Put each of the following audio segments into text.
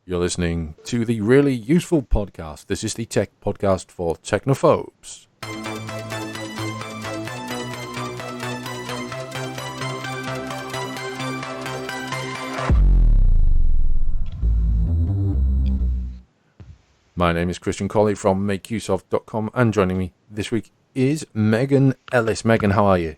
You're listening to the Really Useful Podcast. This is the tech podcast for technophobes. My name is Christian Colley from makeuseof.com, and joining me this week is Megan Ellis. Megan, how are you?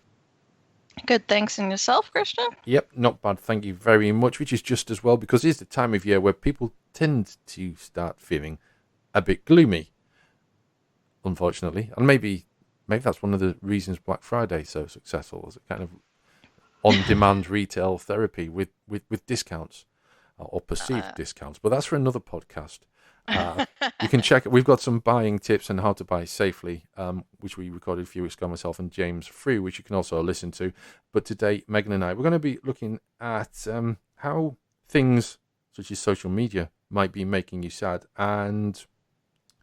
Good, thanks. And yourself, Christian? Yep, not bad, thank you very much, which is just as well, because it's the time of year where people tend to start feeling a bit gloomy, unfortunately. And maybe that's one of the reasons Black Friday is so successful, as a kind of on-demand retail therapy with discounts, or perceived discounts. But that's for another podcast. You can check it. We've got some buying tips and how to buy safely, which we recorded a few weeks ago, myself and James Free, which you can also listen to. But today, Megan and I, we're going to be looking at how things such as social media might be making you sad and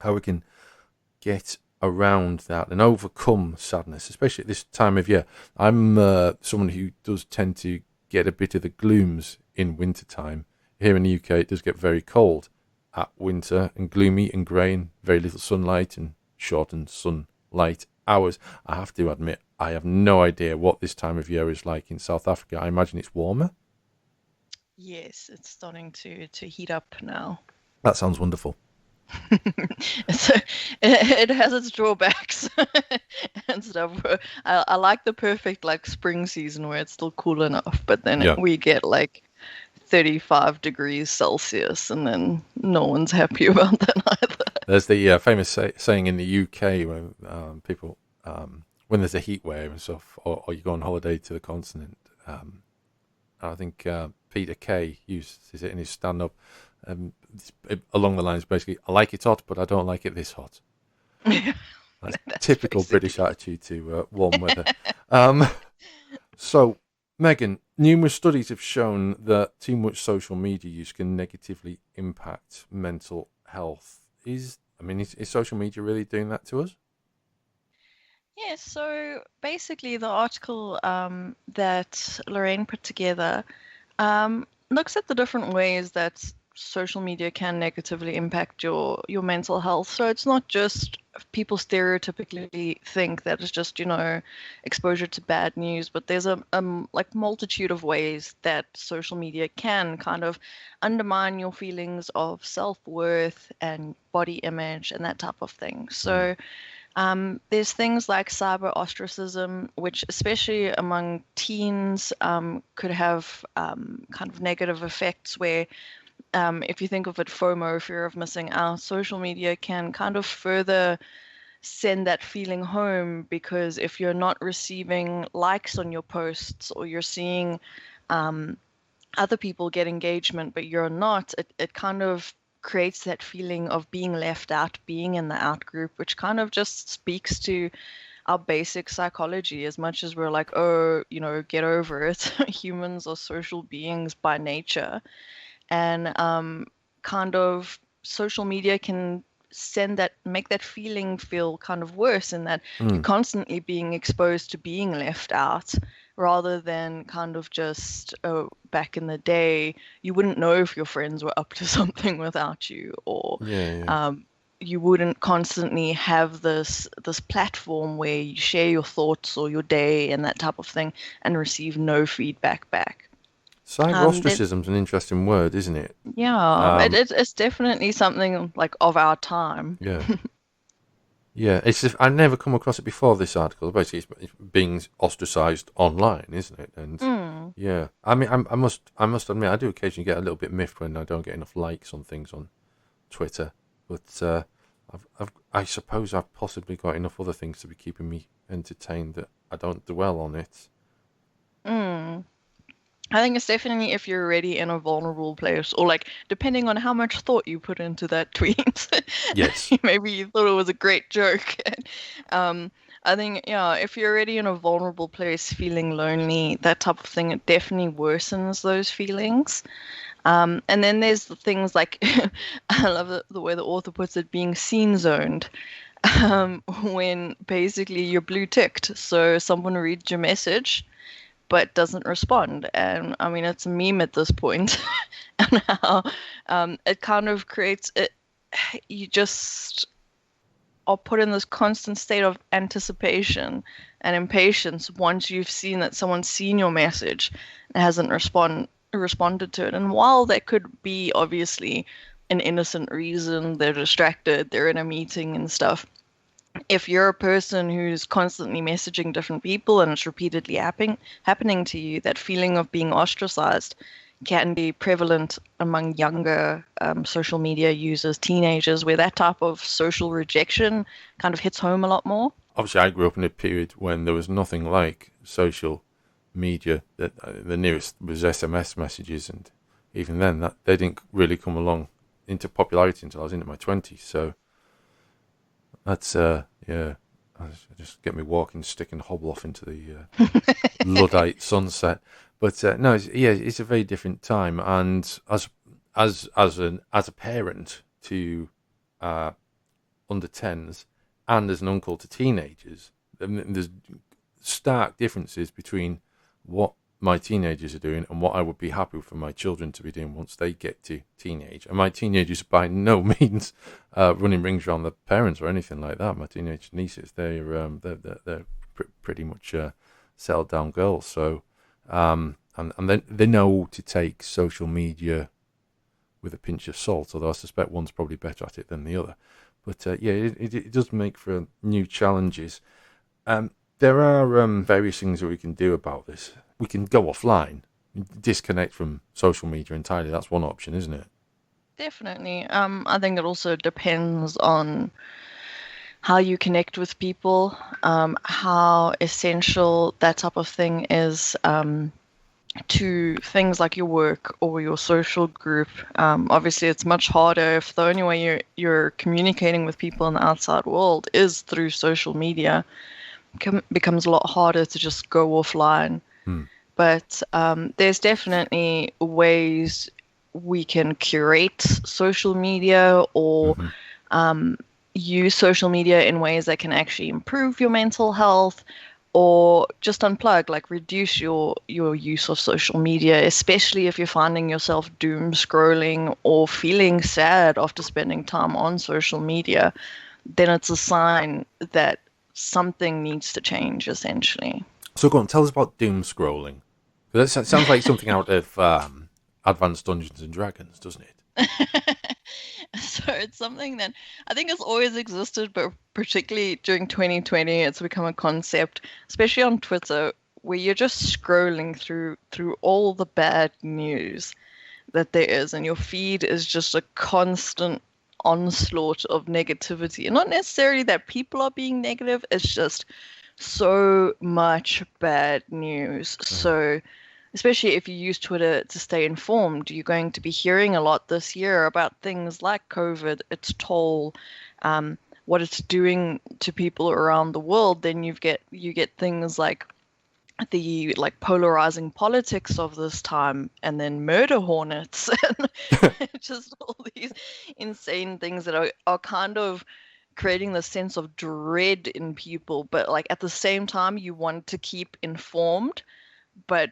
how we can get around that and overcome sadness, especially at this time of year. I'm someone who does tend to get a bit of the glooms in wintertime. Here in the UK, it does get very cold at winter and gloomy and grey and very little sunlight and shortened sunlight hours. I have to admit, I have no idea what this time of year is like in South Africa. I imagine it's warmer. Yes, it's starting to heat up now. That sounds wonderful. So it has its drawbacks and stuff. I like the perfect spring season where it's still cool enough, but then we get 35 degrees Celsius, and then no one's happy about that either. There's the famous saying in the UK when people, when there's a heat wave and stuff, or you go on holiday to the continent. I think Peter Kay uses it in his stand-up along the lines, basically, I like it hot, but I don't like it this hot. That's typical British attitude to warm weather. So, Megan, numerous studies have shown that too much social media use can negatively impact mental health. Is social media really doing that to us? Yeah, so basically the article that Lorraine put together looks at the different ways that social media can negatively impact your mental health. So it's not just people stereotypically think that it's just, exposure to bad news, but there's a multitude of ways that social media can kind of undermine your feelings of self-worth and body image and that type of thing. So there's things like cyber ostracism, which especially among teens could have kind of negative effects where if you think of it, FOMO, fear of missing out, social media can kind of further send that feeling home, because if you're not receiving likes on your posts or you're seeing other people get engagement but you're not, it kind of creates that feeling of being left out, being in the out group, which kind of just speaks to our basic psychology. As much as we're like, oh, get over it, humans are social beings by nature. And kind of social media can make that feeling feel kind of worse, in that you're constantly being exposed to being left out, rather than kind of just, back in the day, you wouldn't know if your friends were up to something without you, or you wouldn't constantly have this platform where you share your thoughts or your day and that type of thing and receive no feedback back. Cyber ostracism is an interesting word, isn't it? Yeah, it's definitely something of our time. Yeah. Yeah, I never come across it before this article. Basically, it's being ostracized online, isn't it? And yeah, I must admit, I do occasionally get a little bit miffed when I don't get enough likes on things on Twitter. But I suppose I've possibly got enough other things to be keeping me entertained that I don't dwell on it. I think it's definitely if you're already in a vulnerable place, or depending on how much thought you put into that tweet. Yes. Maybe you thought it was a great joke. I think, if you're already in a vulnerable place, feeling lonely, that type of thing, it definitely worsens those feelings. And then there's the things like, I love the way the author puts it, being scene zoned. When basically you're blue ticked. So someone reads your message but doesn't respond. And I mean, it's a meme at this point, and how it kind of creates it. You just are put in this constant state of anticipation and impatience once you've seen that someone's seen your message and hasn't responded to it. And while that could be obviously an innocent reason, they're distracted, they're in a meeting and stuff. If you're a person who's constantly messaging different people and it's repeatedly happening to you, that feeling of being ostracized can be prevalent among younger social media users, teenagers, where that type of social rejection kind of hits home a lot more. Obviously, I grew up in a period when there was nothing like social media. That the nearest was SMS messages, and even then, that they didn't really come along into popularity until I was into my 20s. So that's yeah, just get me walking stick and hobble off into the Luddite sunset. But no, it's a very different time, and as a parent to under 10s and as an uncle to teenagers, there's stark differences between what my teenagers are doing and what I would be happy for my children to be doing once they get to teenage. And my teenagers by no means running rings around their parents or anything like that. My teenage nieces, they're pretty much settled down girls. So and then they know to take social media with a pinch of salt. Although I suspect one's probably better at it than the other. But it does make for new challenges. There are various things that we can do about this. We can go offline, disconnect from social media entirely. That's one option, isn't it? Definitely. I think it also depends on how you connect with people, how essential that type of thing is to things like your work or your social group. Obviously, it's much harder if the only way you're communicating with people in the outside world is through social media. Becomes a lot harder to just go offline. But there's definitely ways we can curate social media or use social media in ways that can actually improve your mental health, or just unplug, like reduce your use of social media, especially if you're finding yourself doom scrolling or feeling sad after spending time on social media. Then it's a sign that something needs to change, essentially. So go on, tell us about doom scrolling. That sounds like something out of Advanced Dungeons and Dragons, doesn't it? So it's something that I think has always existed, but particularly during 2020, it's become a concept, especially on Twitter, where you're just scrolling through all the bad news that there is, and your feed is just a constant onslaught of negativity. And not necessarily that people are being negative, it's just so much bad news. So especially if you use Twitter to stay informed, you're going to be hearing a lot this year about things like COVID, its toll, what it's doing to people around the world. Then you get things like the polarizing politics of this time, and then murder hornets, and just all these insane things that are kind of creating the sense of dread in people. But like at the same time, you want to keep informed, but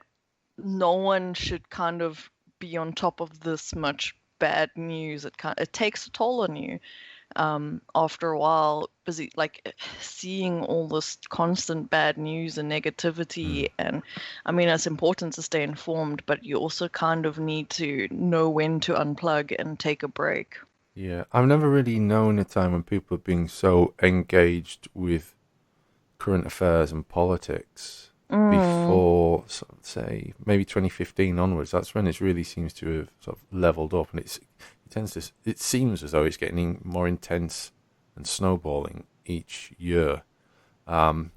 no one should kind of be on top of this much bad news. It takes a toll on you after a while, busy seeing all this constant bad news and negativity. And I mean, it's important to stay informed, but you also kind of need to know when to unplug and take a break. Yeah, I've never really known a time when people are being so engaged with current affairs and politics before, say, maybe 2015 onwards. That's when it really seems to have sort of leveled up, and it seems as though it's getting more intense and snowballing each year. I mean,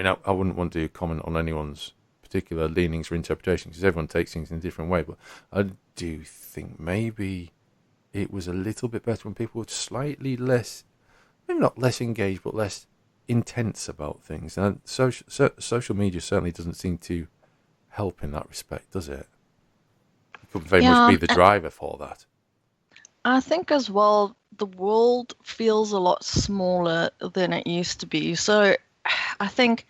I wouldn't want to comment on anyone's particular leanings or interpretation because everyone takes things in a different way, but I do think maybe it was a little bit better when people were slightly less, maybe not less engaged, but less intense about things. And social media certainly doesn't seem to help in that respect, does it? It could very much be the driver for that. I think as well, the world feels a lot smaller than it used to be. So I think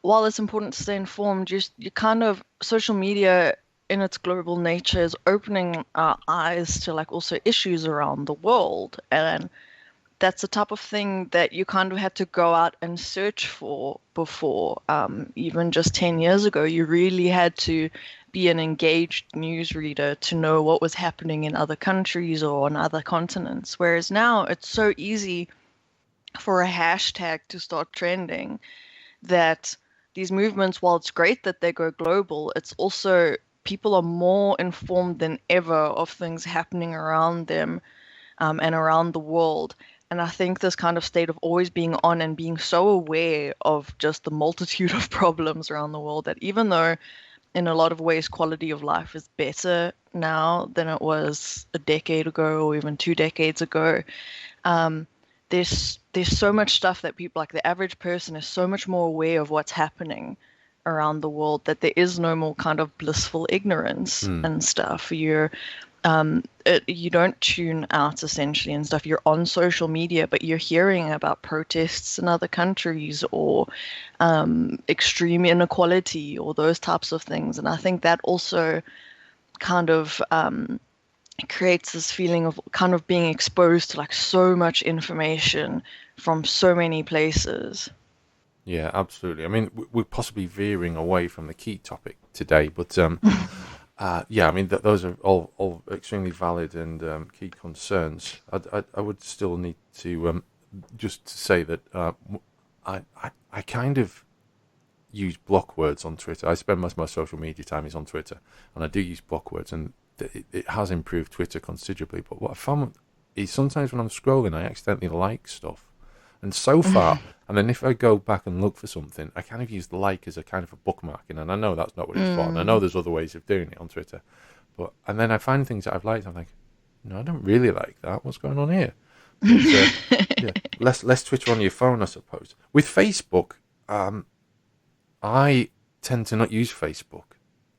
while it's important to stay informed, you kind of social media in its global nature is opening our eyes to like also issues around the world. And that's the type of thing that you kind of had to go out and search for before. Even just 10 years ago, you really had to be an engaged newsreader to know what was happening in other countries or on other continents. Whereas now it's so easy for a hashtag to start trending that these movements, while it's great that they go global, it's also people are more informed than ever of things happening around them and around the world. And I think this kind of state of always being on and being so aware of just the multitude of problems around the world that even though in a lot of ways quality of life is better now than it was a decade ago or even 2 decades ago, um, there's so much stuff that people like the average person is so much more aware of what's happening around the world that there is no more kind of blissful ignorance Hmm. and stuff. You don't tune out essentially and stuff. You're on social media, but you're hearing about protests in other countries or extreme inequality or those types of things. And I think that also kind of creates this feeling of kind of being exposed to like so much information from so many places. Yeah, absolutely. I mean, we're possibly veering away from the key topic today, but yeah, I mean, those are all extremely valid and key concerns. I would still need to just to say that I kind of use block words on Twitter. I spend most of my social media time is on Twitter, and I do use block words, and it has improved Twitter considerably. But what I found is sometimes when I'm scrolling, I accidentally like stuff, and so far, and then if I go back and look for something, I kind of use the like as a kind of a bookmarking, and I know that's not what it's for, and I know Mm. there's other ways of doing it on Twitter, but and then I find things that I've liked, I'm like, no, I don't really like that. What's going on here? But yeah, less Twitter on your phone, I suppose. With Facebook, I tend to not use Facebook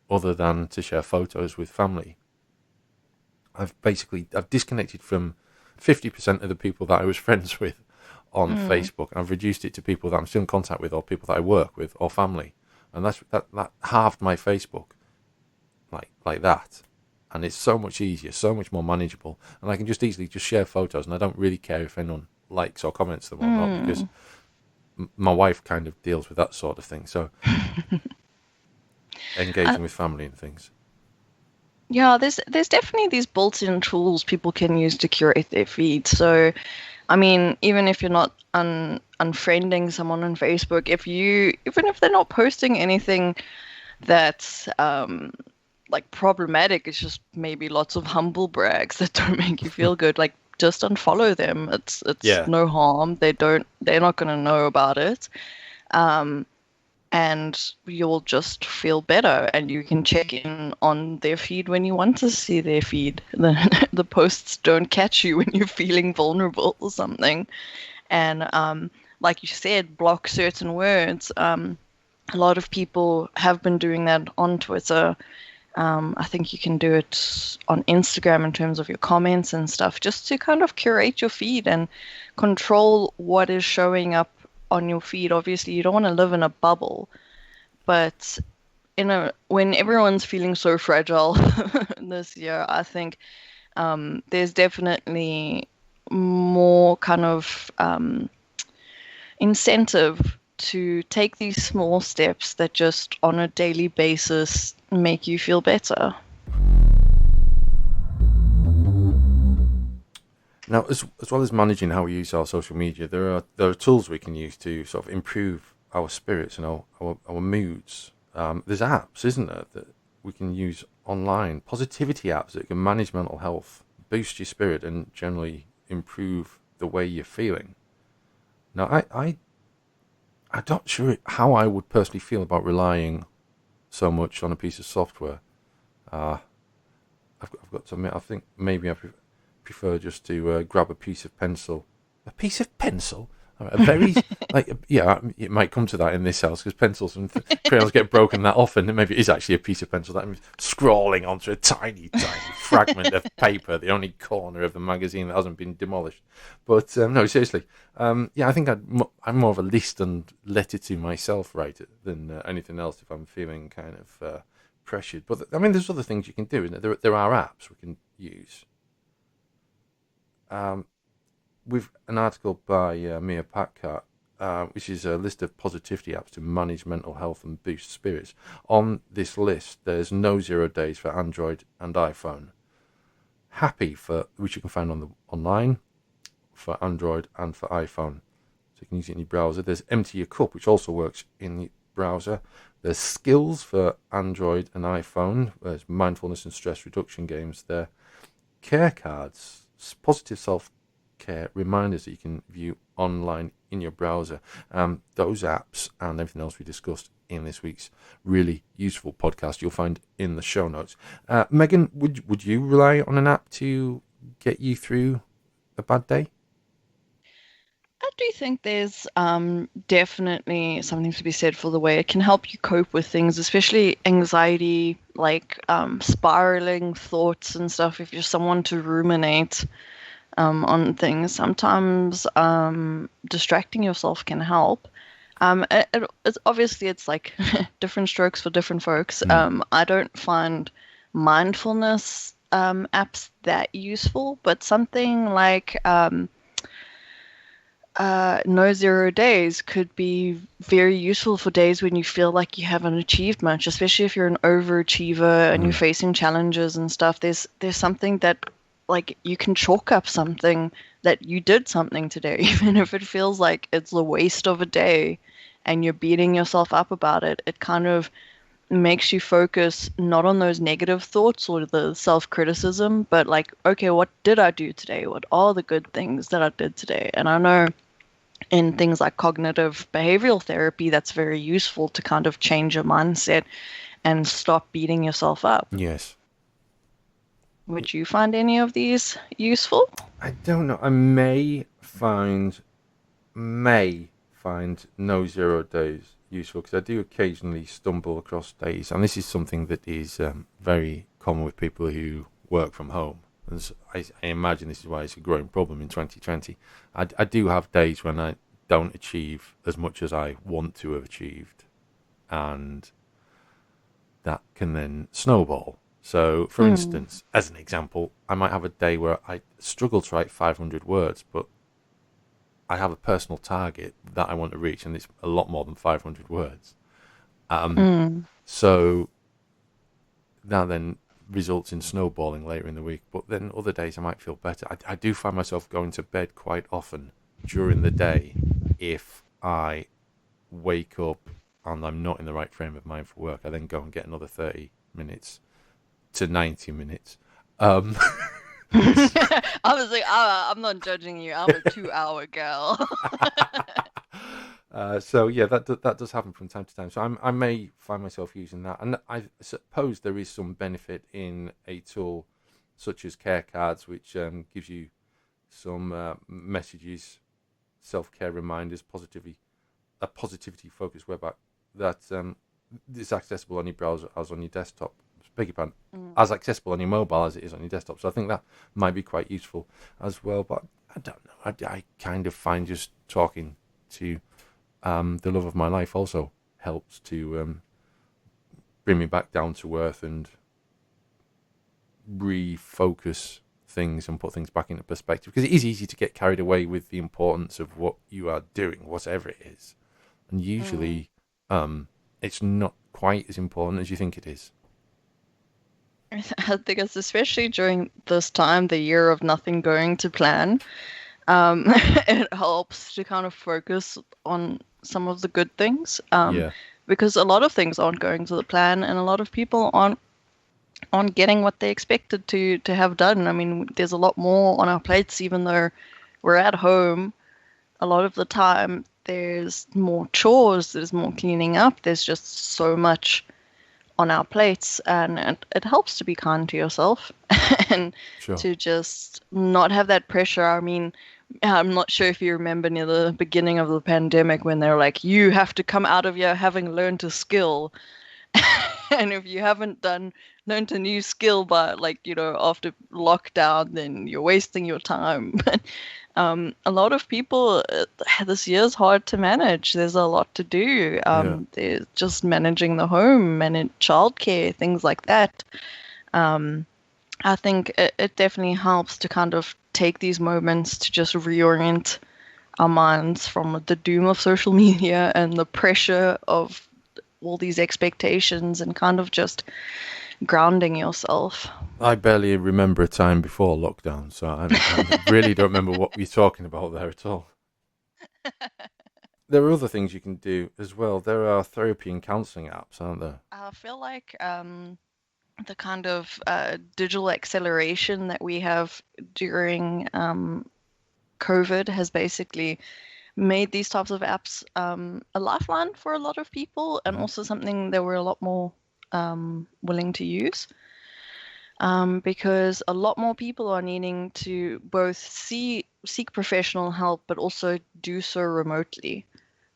other than to share photos with family. I've disconnected from 50% of the people that I was friends with on Mm. Facebook, and I've reduced it to people that I'm still in contact with or people that I work with or family. And that halved my Facebook like that. And it's so much easier, so much more manageable, and I can just easily just share photos, and I don't really care if anyone likes or comments them or not because Mm. my wife kind of deals with that sort of thing. So Uh, engaging with family and things. yeah, there's definitely these built-in tools people can use to curate their feed. So, I mean, even if you're not unfriending someone on Facebook, even if they're not posting anything that's like problematic, it's just maybe lots of humble brags that don't make you feel good. Like just unfollow them. It's Yeah. no harm. They're not gonna know about it. Um, and you'll just feel better and you can check in on their feed when you want to see their feed. The posts don't catch you when you're feeling vulnerable or something. And like you said, block certain words. A lot of people have been doing that on Twitter. I think you can do it on Instagram in terms of your comments and stuff, just to kind of curate your feed and control what is showing up on your feed. Obviously, you don't want to live in a bubble, but when everyone's feeling so fragile this year, I think there's definitely more kind of incentive to take these small steps that just on a daily basis make you feel better. Now, as well as managing how we use our social media, there are tools we can use to sort of improve our spirits and our moods. There's apps, isn't there, that we can use online, positivity apps that can manage mental health, boost your spirit, and generally improve the way you're feeling. Now, I'm not sure how I would personally feel about relying so much on a piece of software. Uh, I've got to admit, I think maybe I prefer just to grab a piece of pencil. A piece of pencil? A very yeah, it might come to that in this house because pencils and crayons get broken that often. And maybe it is actually a piece of pencil that I'm scrawling onto a tiny, tiny fragment of paper, the only corner of the magazine that hasn't been demolished. But no, seriously, yeah, I think I'm more of a list and letter to myself writer than anything else if I'm feeling kind of pressured. But I mean, there's other things you can do. Isn't there are apps we can use. Um, with an article by Mia Patkart, which is a list of positivity apps to manage mental health and boost spirits. On this list, there's No Zero Days for Android and iPhone. Happy, for which you can find on the online for Android and for iPhone, so you can use it in your browser. There's Empty Your Cup, which also works in the browser. There's Skills for Android and iPhone. There's mindfulness and stress reduction games there. Care cards, positive self-care reminders that you can view online in your browser. Those apps and everything else we discussed in this week's really useful podcast you'll find in the show notes. Megan, would you rely on an app to get you through a bad day? I do think there's definitely something to be said for the way it can help you cope with things, especially anxiety, like spiraling thoughts and stuff. If you're someone to ruminate on things, sometimes distracting yourself can help. It's obviously it's like different strokes for different folks. I don't find mindfulness apps that useful, but something like No Zero Days could be very useful for days when you feel like you haven't achieved much, especially if you're an overachiever and you're facing challenges and stuff. There's something that like you can chalk up something that you did something today, even if it feels like it's a waste of a day and you're beating yourself up about it. It kind of makes you focus not on those negative thoughts or the self-criticism, but like, okay, what did I do today? What are the good things that I did today? And I know in things like cognitive behavioral therapy, that's very useful to kind of change your mindset and stop beating yourself up. Yes. Would you find any of these useful? I don't know. I may find No Zero Days useful because I do occasionally stumble across days, and this is something that is very common with people who work from home. And so I imagine this is why it's a growing problem in 2020. I do have days when I don't achieve as much as I want to have achieved, and that can then snowball. So, for instance, as an example, I might have a day where I struggle to write 500 words, but I have a personal target that I want to reach, and it's a lot more than 500 words. So that then results in snowballing later in the week. But then other days I might feel better. I do find myself going to bed quite often during the day if I wake up and I'm not in the right frame of mind for work. I then go and get another 30 minutes to 90 minutes. Obviously, I'm not judging you. I'm a 2-hour girl. So yeah, that does happen from time to time. So I may find myself using that, and I suppose there is some benefit in a tool such as Care Cards, which gives you some messages, self-care reminders, a positivity-focused web app that is accessible on your browser as on your desktop. Beg your pardon, as accessible on your mobile as it is on your desktop. So I think that might be quite useful as well. But I don't know. I kind of find just talking to the love of my life also helps to bring me back down to earth and refocus things and put things back into perspective. Because it is easy to get carried away with the importance of what you are doing, whatever it is. And usually it's not quite as important as you think it is. I think it's especially during this time, the year of nothing going to plan. It helps to kind of focus on some of the good things. Yeah. Because a lot of things aren't going to the plan, and a lot of people aren't getting what they expected to have done. I mean, there's a lot more on our plates, even though we're at home. A lot of the time, there's more chores, there's more cleaning up, there's just so much on our plates, and it helps to be kind to yourself and Sure. to just not have that pressure. I mean, I'm not sure if you remember near the beginning of the pandemic when they were like, you have to come out of here having learned a skill. And if you haven't learned a new skill by like, after lockdown, then you're wasting your time. But a lot of people, this year's hard to manage. There's a lot to do. Yeah. There's just managing the home, manage childcare, things like that. Um, I think it definitely helps to kind of take these moments to just reorient our minds from the doom of social media and the pressure of all these expectations and kind of just grounding yourself. I barely remember a time before lockdown, so I really don't remember what we're talking about there at all. There are other things you can do as well. There are therapy and counseling apps, aren't there? I feel like the kind of digital acceleration that we have during COVID has basically made these types of apps a lifeline for a lot of people and Hmm. also something that we're a lot more willing to use. Because a lot more people are needing to both seek professional help, but also do so remotely,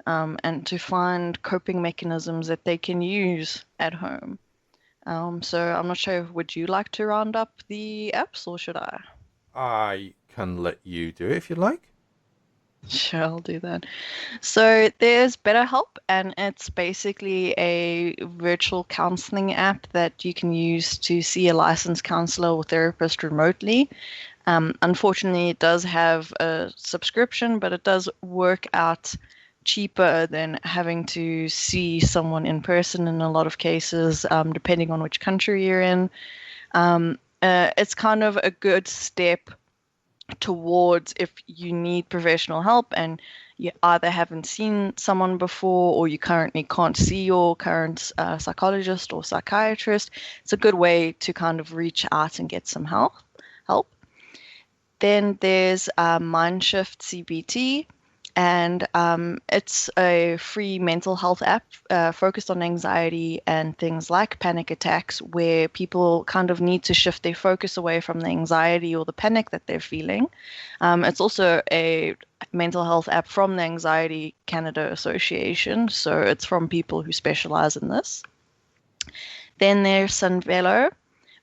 and to find coping mechanisms that they can use at home. So I'm not sure, would you like to round up the apps or should I? I can let you do it if you like. Sure, I'll do that. So there's BetterHelp, and it's basically a virtual counseling app that you can use to see a licensed counselor or therapist remotely. Unfortunately, it does have a subscription, but it does work out cheaper than having to see someone in person in a lot of cases, depending on which country you're in. It's kind of a good step towards if you need professional help and you either haven't seen someone before or you currently can't see your current psychologist or psychiatrist. It's a good way to kind of reach out and get some help. Then there's Mindshift CBT, and it's a free mental health app focused on anxiety and things like panic attacks, where people kind of need to shift their focus away from the anxiety or the panic that they're feeling. It's also a mental health app from the Anxiety Canada Association, so it's from people who specialize in this. Then there's Sunvelo,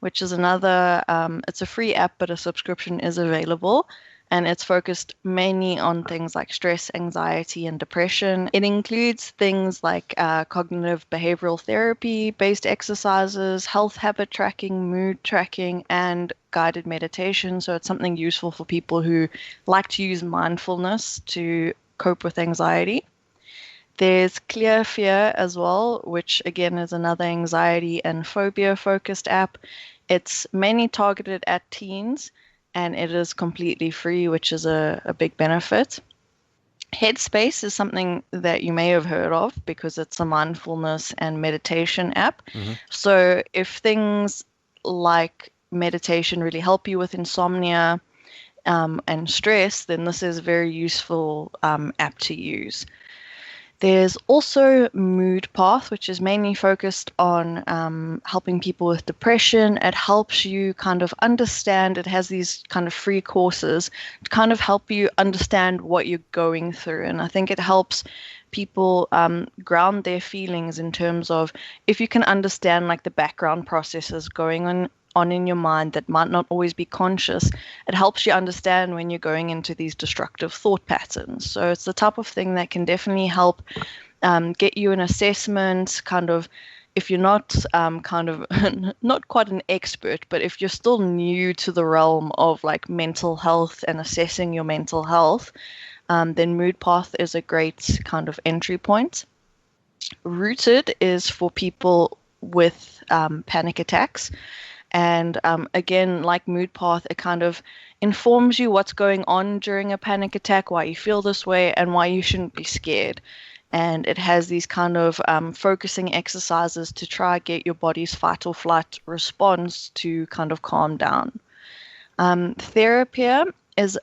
which is another, it's a free app, but a subscription is available. And it's focused mainly on things like stress, anxiety, and depression. It includes things like cognitive behavioral therapy, based exercises, health habit tracking, mood tracking, and guided meditation. So it's something useful for people who like to use mindfulness to cope with anxiety. There's Clear Fear as well, which again is another anxiety and phobia focused app. It's mainly targeted at teens and it is completely free, which is a big benefit. Headspace is something that you may have heard of because it's a mindfulness and meditation app. Hmm. So if things like meditation really help you with insomnia and stress, then this is a very useful app to use. There's also Mood Path, which is mainly focused on helping people with depression. It helps you kind of understand, it has these kind of free courses to kind of help you understand what you're going through. And I think it helps people ground their feelings in terms of if you can understand like the background processes going on in your mind that might not always be conscious, it helps you understand when you're going into these destructive thought patterns. So it's the type of thing that can definitely help get you an assessment, kind of if you're not kind of not quite an expert, but if you're still new to the realm of like mental health and assessing your mental health, then Mood Path is a great kind of entry point. Rooted is for people with panic attacks. And again, like Mood Path, it kind of informs you what's going on during a panic attack, why you feel this way, and why you shouldn't be scared. And it has these kind of focusing exercises to try get your body's fight or flight response to kind of calm down. Therapia is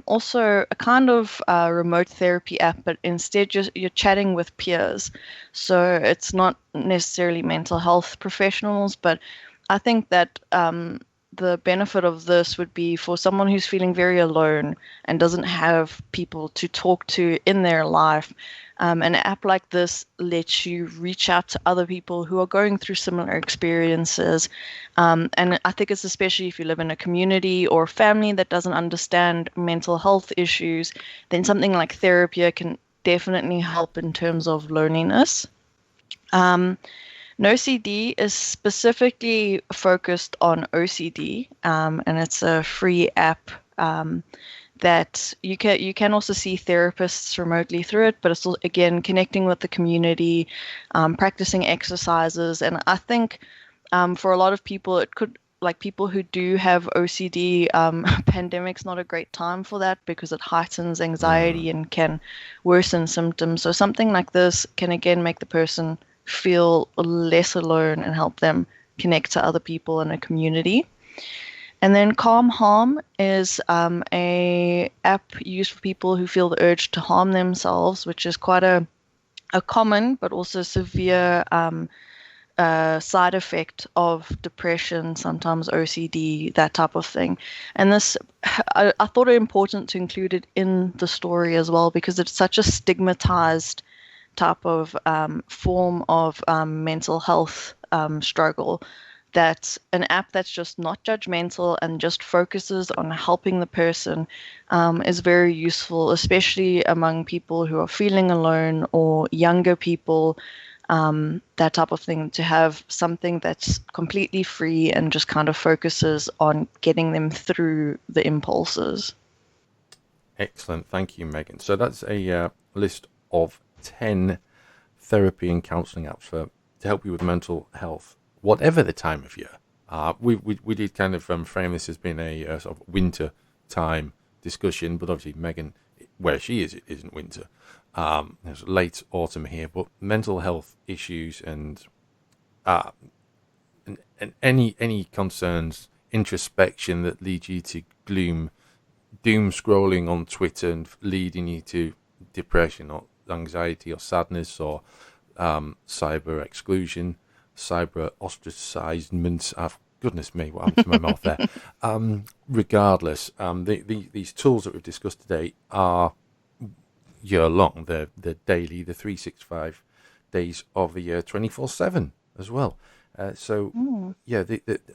also a kind of remote therapy app, but instead you're chatting with peers. So it's not necessarily mental health professionals, but I think that the benefit of this would be for someone who's feeling very alone and doesn't have people to talk to in their life. An app like this lets you reach out to other people who are going through similar experiences. And I think it's especially if you live in a community or a family that doesn't understand mental health issues, then something like therapy can definitely help in terms of loneliness. NoCD is specifically focused on OCD, and it's a free app that you can also see therapists remotely through it. But it's again connecting with the community, practicing exercises, and I think for a lot of people it could. Like people who do have OCD, pandemic's not a great time for that because it heightens anxiety and can worsen symptoms. So something like this can again make the person feel less alone and help them connect to other people in a community. And then Calm Harm is a app used for people who feel the urge to harm themselves, which is quite a common but also severe side effect of depression, sometimes OCD, that type of thing. And this, I thought it important to include it in the story as well because it's such a stigmatized type of form of mental health struggle, that an app that's just not judgmental and just focuses on helping the person is very useful, especially among people who are feeling alone or younger people, that type of thing, to have something that's completely free and just kind of focuses on getting them through the impulses. Excellent. Thank you, Megan. So that's a list of 10 therapy and counselling apps to help you with mental health, whatever the time of year. We did kind of frame this as being a sort of winter time discussion, but obviously Megan, where she is, it isn't winter. It's late autumn here, but mental health issues and any concerns, introspection that lead you to gloom, doom scrolling on Twitter and leading you to depression or anxiety or sadness or cyber exclusion, cyber ostracizement. Goodness me, what happened to my mouth there? Regardless, these tools that we've discussed today are year long. They're daily, the 365 days of the year, 24/7 as well. Yeah,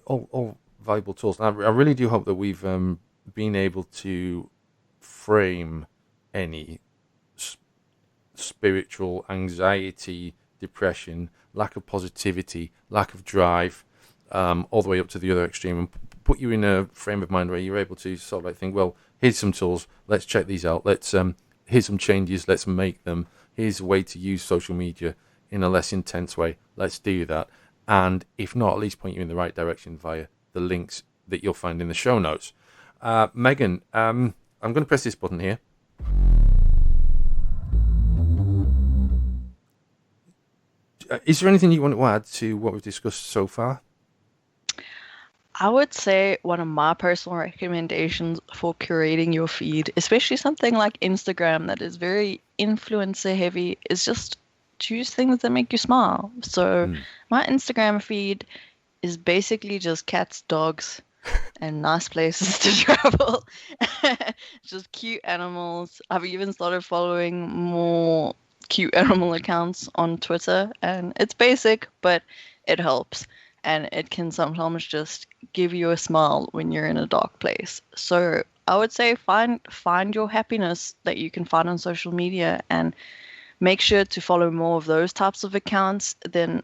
all valuable tools. And I really do hope that we've been able to frame any spiritual anxiety, depression, lack of positivity, lack of drive, all the way up to the other extreme, and put you in a frame of mind where you're able to sort of like think, well, here's some tools, let's check these out, let's here's some changes, let's make them, here's a way to use social media in a less intense way, let's do that. And if not, at least point you in the right direction via the links that you'll find in the show notes. Megan, I'm going to press this button here. Is there anything you want to add to what we've discussed so far? I would say one of my personal recommendations for curating your feed, especially something like Instagram that is very influencer heavy, is just choose things that make you smile. So my Instagram feed is basically just cats, dogs, and nice places to travel. Just cute animals. I've even started following more cute animal accounts on Twitter, and it's basic, but it helps. And it can sometimes just give you a smile when you're in a dark place. So I would say find your happiness that you can find on social media and make sure to follow more of those types of accounts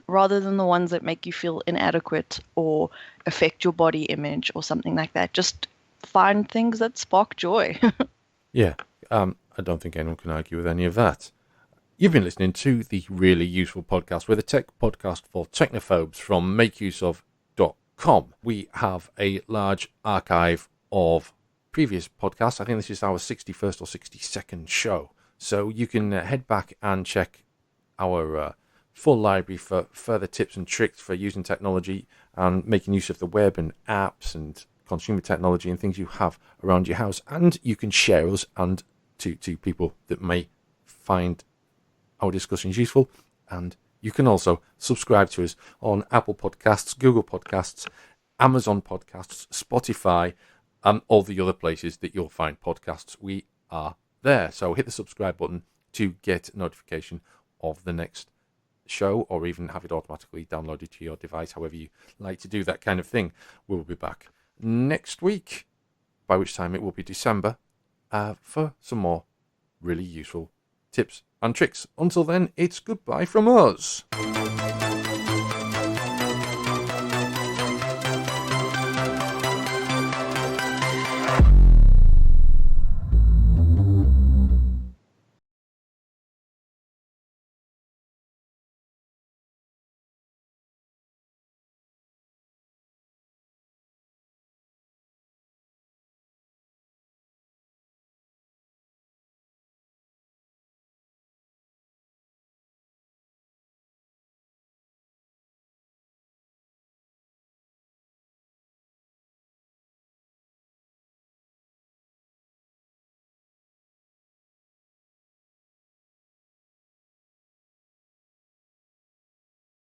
rather than the ones that make you feel inadequate or affect your body image or something like that. Just find things that spark joy. Yeah, I don't think anyone can argue with any of that. You've been listening to the Really Useful Podcast. We're the tech podcast for technophobes from makeuseof.com. We have a large archive of previous podcasts. I think this is our 61st or 62nd show. So you can head back and check our full library for further tips and tricks for using technology and making use of the web and apps and consumer technology and things you have around your house. And you can share us and to people that may find our discussions useful. And you can also subscribe to us on Apple Podcasts, Google Podcasts, Amazon Podcasts, Spotify, and all the other places that you'll find podcasts. We are there. So hit the subscribe button to get notification of the next show, or even have it automatically downloaded to your device, however you like to do that kind of thing. We'll be back next week, by which time it will be December, for some more really useful tips and tricks. Until then, it's goodbye from us.